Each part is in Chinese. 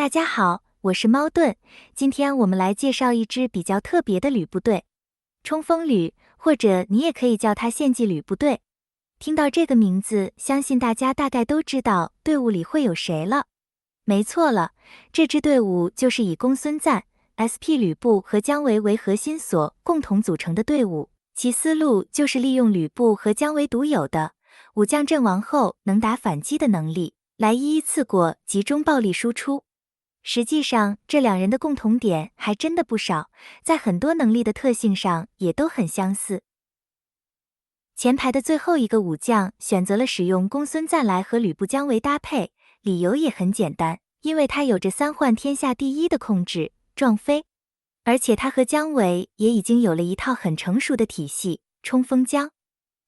大家好，我是猫盾，今天我们来介绍一支比较特别的旅部队——冲锋旅，或者你也可以叫它献祭旅部队。听到这个名字，相信大家大概都知道队伍里会有谁了。没错了，这支队伍就是以公孙瓒、SP 吕布和姜维为核心所共同组成的队伍。其思路就是利用吕布和姜维独有的武将阵亡后能打反击的能力，来一一刺过集中暴力输出。实际上，这两人的共同点还真的不少，在很多能力的特性上也都很相似。前排的最后一个武将选择了使用公孙瓒来和吕布、姜维搭配，理由也很简单，因为他有着三换天下第一的控制撞飞，而且他和姜维也已经有了一套很成熟的体系冲锋姜。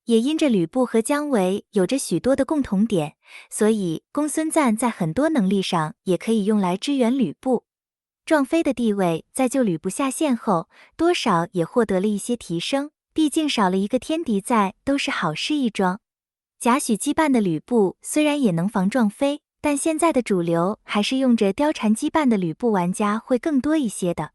也因着吕布和姜维有着许多的共同点，所以公孙瓒在很多能力上也可以用来支援吕布。撞飞的地位在救吕布下线后，多少也获得了一些提升，毕竟少了一个天敌在都是好事一桩。贾诩羁绊的吕布虽然也能防撞飞，但现在的主流还是用着貂蝉羁绊的吕布玩家会更多一些的。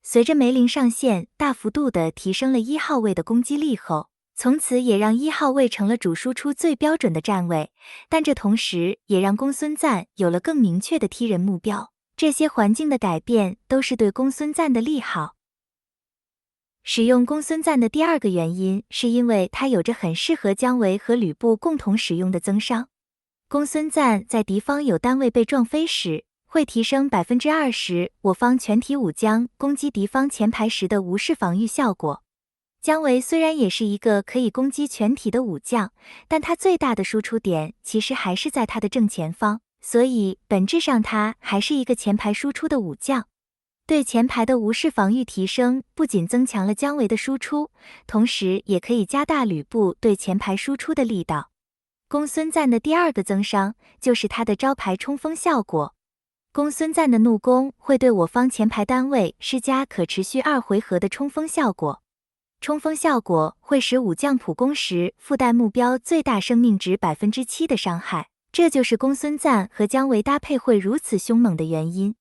随着梅林上线，大幅度的提升了1号位的攻击力后，从此也让1号位成了主输出最标准的站位，但这同时也让公孙瓒有了更明确的踢人目标。这些环境的改变都是对公孙瓒的利好。使用公孙瓒的第二个原因，是因为他有着很适合姜维和吕布共同使用的增伤。公孙瓒在敌方有单位被撞飞时，会提升 20% 我方全体武将攻击敌方前排时的无视防御效果。姜维虽然也是一个可以攻击全体的武将，但他最大的输出点其实还是在他的正前方，所以本质上他还是一个前排输出的武将。对前排的无视防御提升，不仅增强了姜维的输出，同时也可以加大吕布对前排输出的力道。公孙瓒的第二个增伤就是他的招牌冲锋效果。公孙瓒的怒攻会对我方前排单位施加可持续2回合的冲锋效果。冲锋效果会使武将普攻时附带目标最大生命值 7% 的伤害，这就是公孙瓒和姜维搭配会如此凶猛的原因。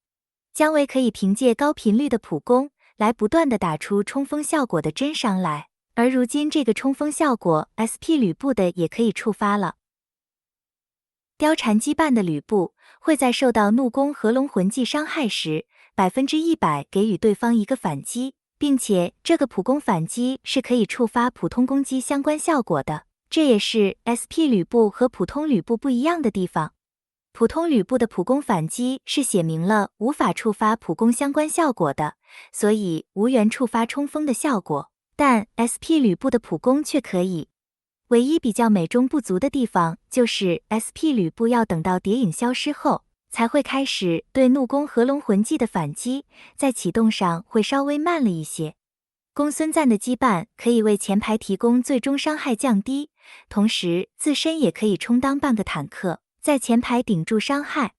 姜维可以凭借高频率的普攻来不断的打出冲锋效果的真伤来，而如今这个冲锋效果 SP 吕布的也可以触发了。貂蝉羁绊的吕布会在受到怒攻合龙魂技伤害时 100% 给予对方一个反击，并且这个普攻反击是可以触发普通攻击相关效果的，这也是 SP 吕布和普通吕布不一样的地方。普通吕布的普攻反击是写明了无法触发普攻相关效果的，所以无缘触发冲锋的效果，但 SP 吕布的普攻却可以。唯一比较美中不足的地方就是 SP 吕布要等到谍影消失后才会开始对怒攻合龙魂技的反击，在启动上会稍微慢了一些。公孙瓒的羁绊可以为前排提供最终伤害降低，同时自身也可以充当半个坦克，在前排顶住伤害。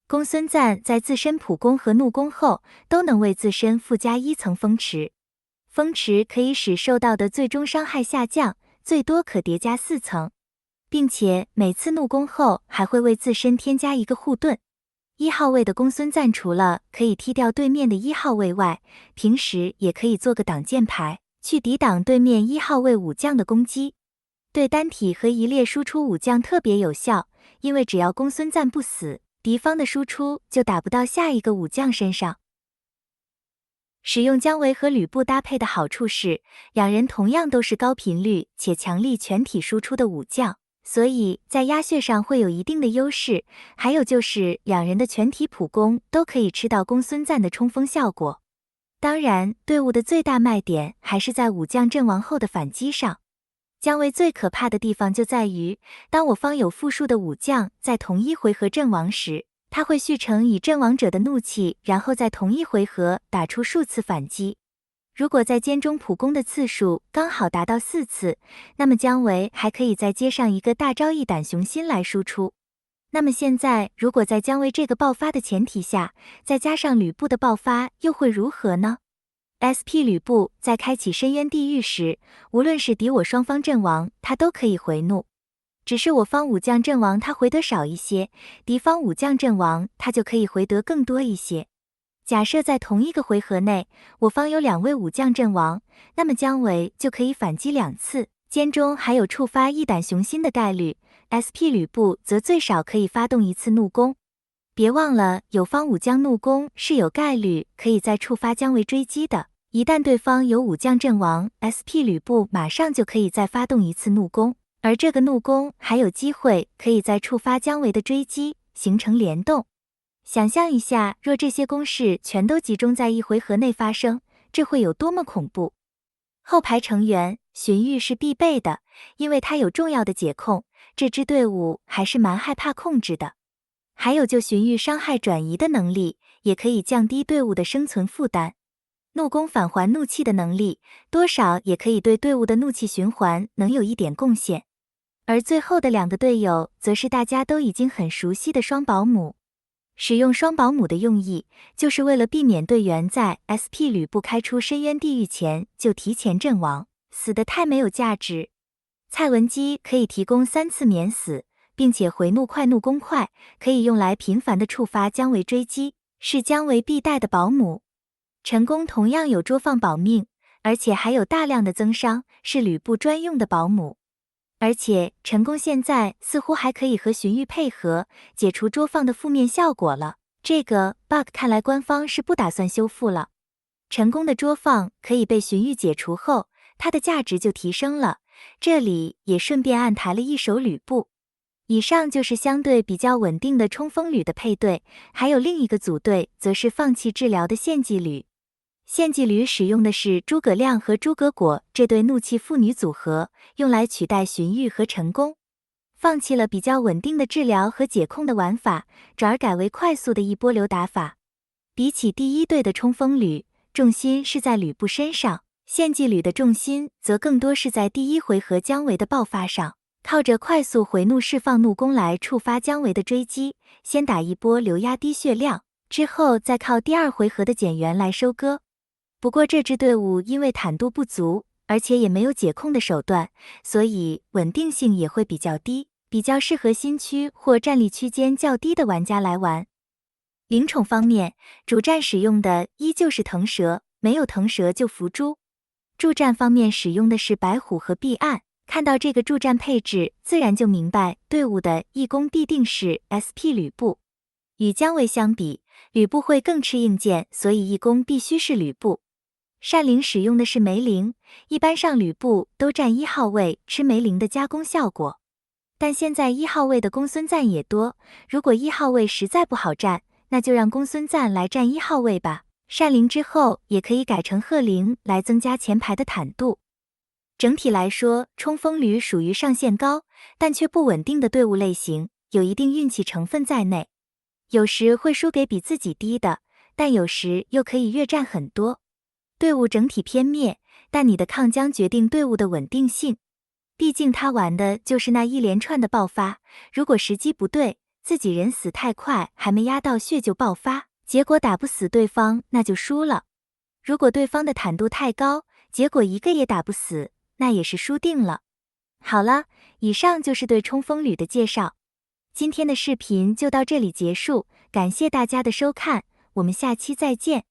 公孙瓒在自身普攻和怒攻后都能为自身附加1层风池，风池可以使受到的最终伤害下降，最多可叠加4层，并且每次怒攻后还会为自身添加一个护盾。1号位的公孙瓒除了可以踢掉对面的1号位外，平时也可以做个挡箭牌，去抵挡对面1号位武将的攻击。对单体和一列输出武将特别有效，因为只要公孙瓒不死，敌方的输出就打不到下一个武将身上。使用姜维和吕布搭配的好处是，两人同样都是高频率且强力全体输出的武将，所以在压血上会有一定的优势。还有就是两人的全体普攻都可以吃到公孙瓒的冲锋效果。当然，队伍的最大卖点还是在武将阵亡后的反击上。姜维最可怕的地方就在于，当我方有复数的武将在同一回合阵亡时，他会续成以阵亡者的怒气，然后在同一回合打出数次反击。如果在间中普攻的次数刚好达到4次，那么姜维还可以再接上一个大招一胆雄心来输出。那么现在如果在姜维这个爆发的前提下，再加上吕布的爆发，又会如何呢？ SP 吕布在开启深渊地狱时，无论是敌我双方阵亡，他都可以回怒。只是我方武将阵亡他回得少一些，敌方武将阵亡他就可以回得更多一些。假设在同一个回合内，我方有2位武将阵亡，那么姜维就可以反击2次，间中还有触发一胆雄心的概率。SP 吕布则最少可以发动1次怒攻。别忘了，友方武将怒攻是有概率可以再触发姜维追击的。一旦对方有武将阵亡 ，SP 吕布马上就可以再发动1次怒攻，而这个怒攻还有机会可以再触发姜维的追击，形成联动。想象一下，若这些攻势全都集中在一回合内发生，这会有多么恐怖？后排成员，荀彧是必备的，因为他有重要的解控，这支队伍还是蛮害怕控制的。还有就荀彧伤害转移的能力，也可以降低队伍的生存负担。怒攻返还怒气的能力，多少也可以对队伍的怒气循环能有一点贡献。而最后的2个队友，则是大家都已经很熟悉的双保姆。使用双保姆的用意，就是为了避免队员在 SP 吕布开出深渊地狱前就提前阵亡，死得太没有价值。蔡文姬可以提供3次免死，并且回怒快怒攻快，可以用来频繁的触发姜维追击，是姜维必带的保姆。陈宫同样有捉放保命，而且还有大量的增伤，是吕布专用的保姆。而且陈宫现在似乎还可以和荀彧配合，解除捉放的负面效果了。这个 bug 看来官方是不打算修复了。陈宫的捉放可以被荀彧解除后，它的价值就提升了。这里也顺便暗抬了一手吕布。以上就是相对比较稳定的冲锋旅的配对，还有另一个组队则是放弃治疗的献祭旅。献祭旅使用的是诸葛亮和诸葛果这对怒气妇女组合，用来取代荀彧和陈宫。放弃了比较稳定的治疗和解控的玩法，转而改为快速的一波流打法。比起第一队的冲锋旅，重心是在吕布身上，献祭旅的重心则更多是在第1回合姜维的爆发上，靠着快速回怒释放怒攻来触发姜维的追击，先打一波流压低血量，之后再靠第2回合的减员来收割。不过这支队伍因为坦度不足，而且也没有解控的手段，所以稳定性也会比较低，比较适合新区或战力区间较低的玩家来玩。灵宠方面，主战使用的依旧是腾蛇，没有腾蛇就伏诛。助战方面使用的是白虎和避暗，看到这个助战配置，自然就明白队伍的义攻必定是 SP 吕布。与姜维相比，吕布会更吃硬件，所以义攻必须是吕布。善灵使用的是梅灵，一般上吕布都占1号位，吃梅灵的加工效果。但现在1号位的公孙瓒也多，如果1号位实在不好占，那就让公孙瓒来占1号位吧。善灵之后也可以改成鹤灵来增加前排的坦度。整体来说，冲锋旅属于上限高，但却不稳定的队伍类型，有一定运气成分在内。有时会输给比自己低的，但有时又可以越占很多。队伍整体偏灭，但你的抗将决定队伍的稳定性。毕竟他玩的就是那一连串的爆发，如果时机不对，自己人死太快，还没压到血就爆发，结果打不死对方，那就输了。如果对方的坦度太高，结果一个也打不死，那也是输定了。好了，以上就是对冲锋旅的介绍。今天的视频就到这里结束，感谢大家的收看，我们下期再见。